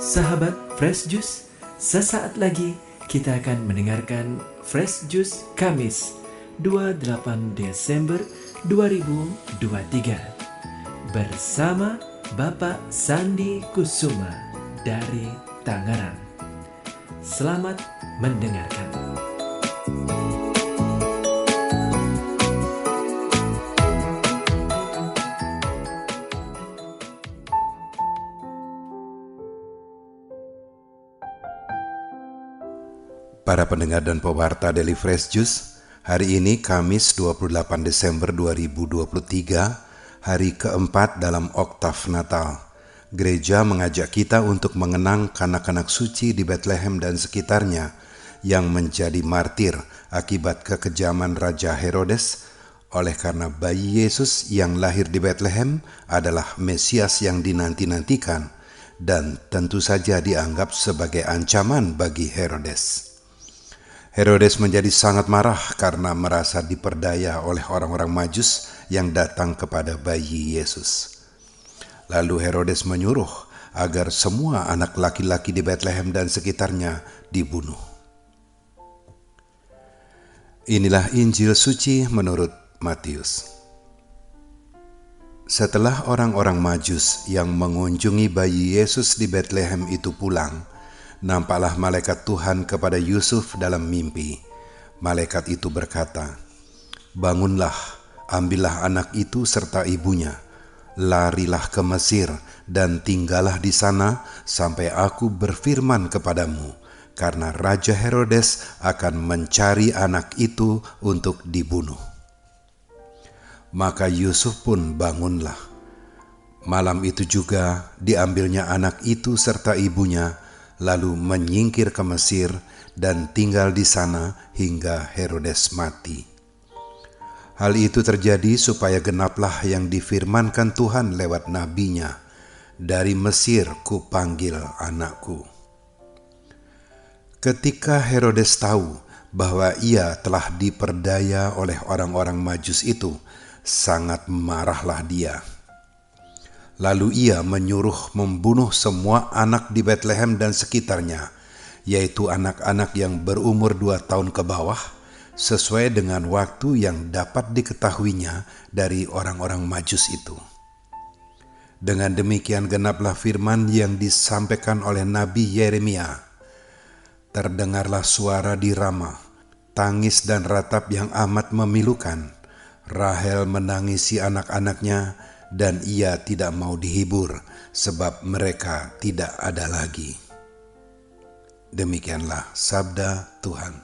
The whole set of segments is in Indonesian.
Sahabat Fresh Juice, sesaat lagi kita akan mendengarkan Fresh Juice Kamis 28 Desember 2023 bersama Bapak Sandi Kusuma dari Tangerang. Selamat mendengarkan. Para pendengar dan pewarta Daily Fresh Juice, hari ini Kamis 28 Desember 2023, hari keempat dalam oktav Natal. Gereja mengajak kita untuk mengenang kanak-kanak suci di Bethlehem dan sekitarnya yang menjadi martir akibat kekejaman Raja Herodes. Oleh karena bayi Yesus yang lahir di Bethlehem adalah Mesias yang dinanti-nantikan dan tentu saja dianggap sebagai ancaman bagi Herodes. Herodes menjadi sangat marah karena merasa diperdaya oleh orang-orang Majus yang datang kepada bayi Yesus. Lalu Herodes menyuruh agar semua anak laki-laki di Bethlehem dan sekitarnya dibunuh. Inilah Injil suci menurut Matius. Setelah orang-orang Majus yang mengunjungi bayi Yesus di Bethlehem itu pulang, nampaklah malaikat Tuhan kepada Yusuf dalam mimpi. Malaikat itu berkata, "Bangunlah, ambillah anak itu serta ibunya, larilah ke Mesir dan tinggallah di sana sampai aku berfirman kepadamu, karena Raja Herodes akan mencari anak itu untuk dibunuh." Maka Yusuf pun bangunlah. Malam itu juga diambilnya anak itu serta ibunya, lalu menyingkir ke Mesir dan tinggal di sana hingga Herodes mati. Hal itu terjadi supaya genaplah yang difirmankan Tuhan lewat nabinya, "Dari Mesir kupanggil anakku." Ketika Herodes tahu bahwa ia telah diperdaya oleh orang-orang Majus itu, sangat marahlah dia. Lalu ia menyuruh membunuh semua anak di Bethlehem dan sekitarnya, yaitu anak-anak yang berumur 2 tahun ke bawah, sesuai dengan waktu yang dapat diketahuinya dari orang-orang Majus itu. Dengan demikian genaplah firman yang disampaikan oleh Nabi Yeremia. Terdengarlah suara di Rama, tangis dan ratap yang amat memilukan. Rahel menangisi anak-anaknya, dan ia tidak mau dihibur, sebab mereka tidak ada lagi. Demikianlah sabda Tuhan.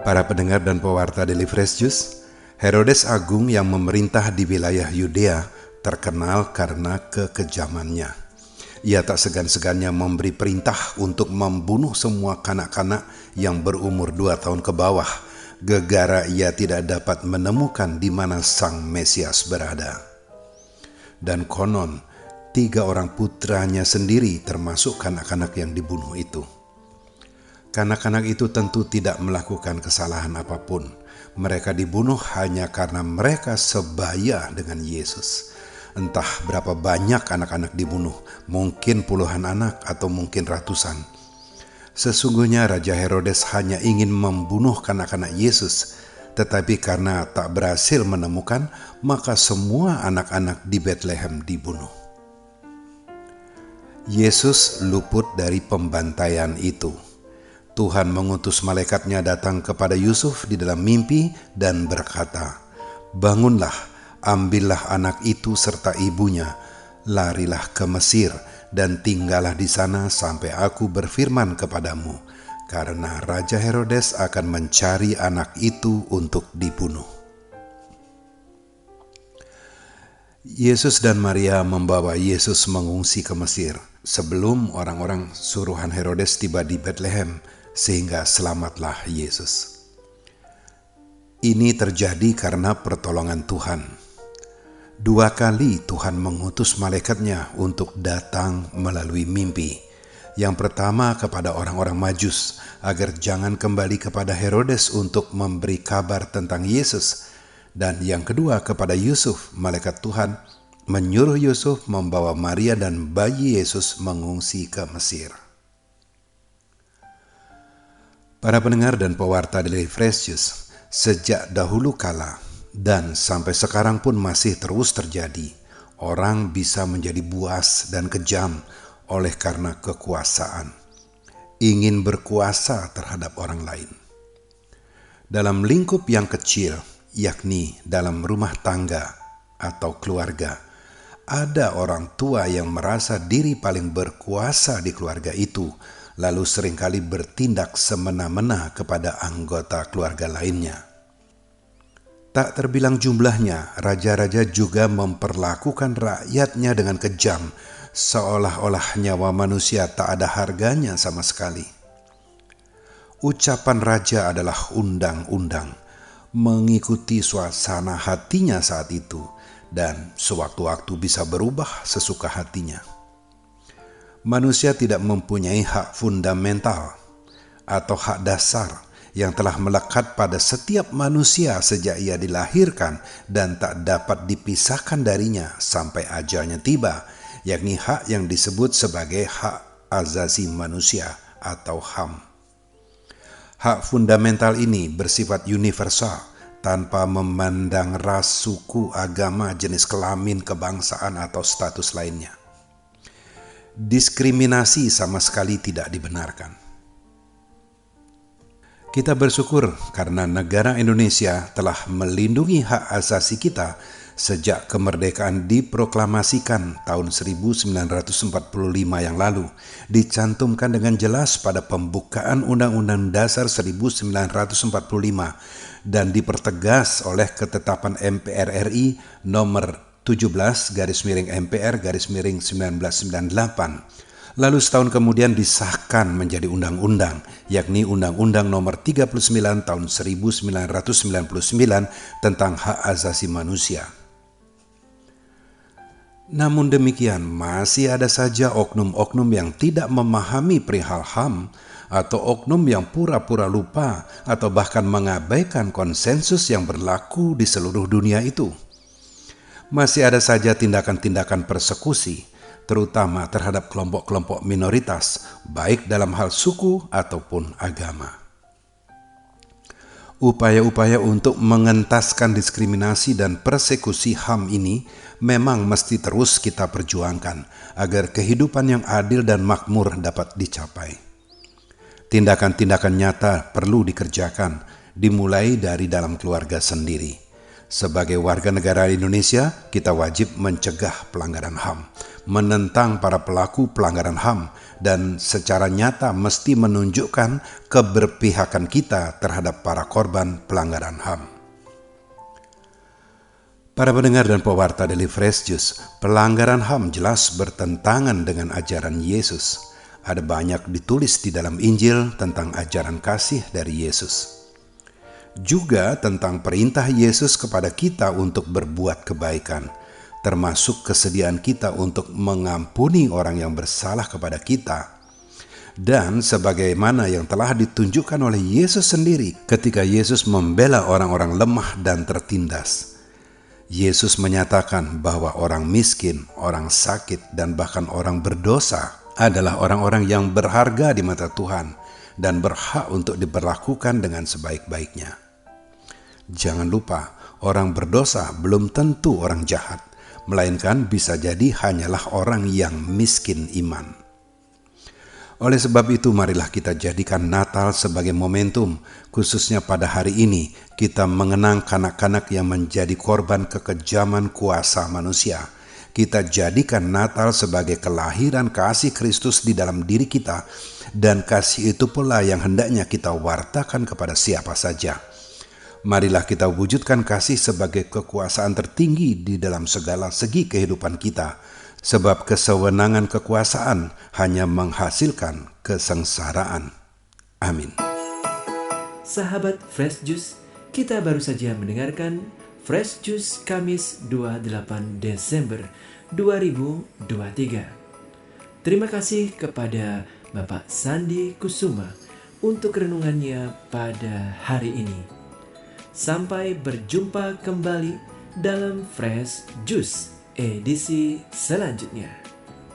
Para pendengar dan pewarta Daily Fresh Juice, Herodes Agung yang memerintah di wilayah Yudea terkenal karena kekejamannya. Ia tak segan-segannya memberi perintah untuk membunuh semua kanak-kanak yang berumur 2 tahun ke bawah, gegara ia tidak dapat menemukan di mana sang Mesias berada. Dan konon, 3 orang putranya sendiri termasuk kanak-kanak yang dibunuh itu. Kanak-kanak itu tentu tidak melakukan kesalahan apapun. Mereka dibunuh hanya karena mereka sebaya dengan Yesus. Entah berapa banyak anak-anak dibunuh, mungkin puluhan anak atau mungkin ratusan. Sesungguhnya Raja Herodes hanya ingin membunuh kanak-kanak Yesus, tetapi karena tak berhasil menemukan, maka semua anak-anak di Bethlehem dibunuh. Yesus luput dari pembantaian itu. Tuhan mengutus malaikatnya datang kepada Yusuf di dalam mimpi dan berkata, "Bangunlah, ambillah anak itu serta ibunya, larilah ke Mesir dan tinggallah di sana sampai aku berfirman kepadamu, karena Raja Herodes akan mencari anak itu untuk dibunuh." Yesus dan Maria membawa Yesus mengungsi ke Mesir sebelum orang-orang suruhan Herodes tiba di Bethlehem, sehingga selamatlah Yesus. Ini terjadi karena pertolongan Tuhan. 2 kali Tuhan mengutus malaikatnya untuk datang melalui mimpi. Yang pertama kepada orang-orang Majus, agar jangan kembali kepada Herodes untuk memberi kabar tentang Yesus. Dan yang kedua kepada Yusuf, malaikat Tuhan menyuruh Yusuf membawa Maria dan bayi Yesus mengungsi ke Mesir. Para pendengar dan pewarta Daily Fresh Juice, sejak dahulu kala dan sampai sekarang pun masih terus terjadi, orang bisa menjadi buas dan kejam oleh karena kekuasaan, ingin berkuasa terhadap orang lain. Dalam lingkup yang kecil, yakni dalam rumah tangga atau keluarga, ada orang tua yang merasa diri paling berkuasa di keluarga itu, lalu seringkali bertindak semena-mena kepada anggota keluarga lainnya. Tak terbilang jumlahnya, raja-raja juga memperlakukan rakyatnya dengan kejam, seolah-olah nyawa manusia tak ada harganya sama sekali. Ucapan raja adalah undang-undang, mengikuti suasana hatinya saat itu, dan sewaktu-waktu bisa berubah sesuka hatinya. Manusia tidak mempunyai hak fundamental atau hak dasar yang telah melekat pada setiap manusia sejak ia dilahirkan dan tak dapat dipisahkan darinya sampai ajalnya tiba, yakni hak yang disebut sebagai hak asasi manusia atau HAM. Hak fundamental ini bersifat universal tanpa memandang ras, suku, agama, jenis kelamin, kebangsaan, atau status lainnya. Diskriminasi sama sekali tidak dibenarkan. Kita bersyukur karena negara Indonesia telah melindungi hak asasi kita sejak kemerdekaan diproklamasikan tahun 1945 yang lalu, dicantumkan dengan jelas pada pembukaan Undang-Undang Dasar 1945 dan dipertegas oleh ketetapan MPR RI nomor 17/MPR/1998. Lalu setahun kemudian disahkan menjadi undang-undang, yakni Undang-Undang Nomor 39 Tahun 1999 tentang Hak Asasi Manusia. Namun demikian, masih ada saja oknum-oknum yang tidak memahami perihal HAM, atau oknum yang pura-pura lupa atau bahkan mengabaikan konsensus yang berlaku di seluruh dunia itu. Masih ada saja tindakan-tindakan persekusi, terutama terhadap kelompok-kelompok minoritas, baik dalam hal suku ataupun agama. Upaya-upaya untuk mengentaskan diskriminasi dan persekusi HAM ini memang mesti terus kita perjuangkan agar kehidupan yang adil dan makmur dapat dicapai. Tindakan-tindakan nyata perlu dikerjakan, dimulai dari dalam keluarga sendiri. Sebagai warga negara Indonesia, kita wajib mencegah pelanggaran HAM, menentang para pelaku pelanggaran HAM, dan secara nyata mesti menunjukkan keberpihakan kita terhadap para korban pelanggaran HAM. Para pendengar dan pewarta Daily Fresh Juice, pelanggaran HAM jelas bertentangan dengan ajaran Yesus. Ada banyak ditulis di dalam Injil tentang ajaran kasih dari Yesus. Juga tentang perintah Yesus kepada kita untuk berbuat kebaikan, termasuk kesediaan kita untuk mengampuni orang yang bersalah kepada kita. Dan sebagaimana yang telah ditunjukkan oleh Yesus sendiri ketika Yesus membela orang-orang lemah dan tertindas. Yesus menyatakan bahwa orang miskin, orang sakit, dan bahkan orang berdosa adalah orang-orang yang berharga di mata Tuhan dan berhak untuk diperlakukan dengan sebaik-baiknya. Jangan lupa, orang berdosa belum tentu orang jahat, melainkan bisa jadi hanyalah orang yang miskin iman. Oleh sebab itu, marilah kita jadikan Natal sebagai momentum, khususnya pada hari ini, kita mengenang kanak-kanak yang menjadi korban kekejaman kuasa manusia. Kita jadikan Natal sebagai kelahiran kasih Kristus di dalam diri kita, dan kasih itu pula yang hendaknya kita wartakan kepada siapa saja. Marilah kita wujudkan kasih sebagai kekuasaan tertinggi di dalam segala segi kehidupan kita, sebab kesewenangan kekuasaan hanya menghasilkan kesengsaraan. Amin. Sahabat Fresh Juice, kita baru saja mendengarkan Fresh Juice Kamis 28 Desember 2023. Terima kasih kepada Bapak Sandi Kusuma, untuk renungannya pada hari ini. Sampai berjumpa kembali dalam Fresh Juice edisi selanjutnya.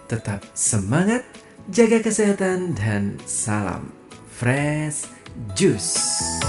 Tetap semangat, jaga kesehatan, dan salam Fresh Juice.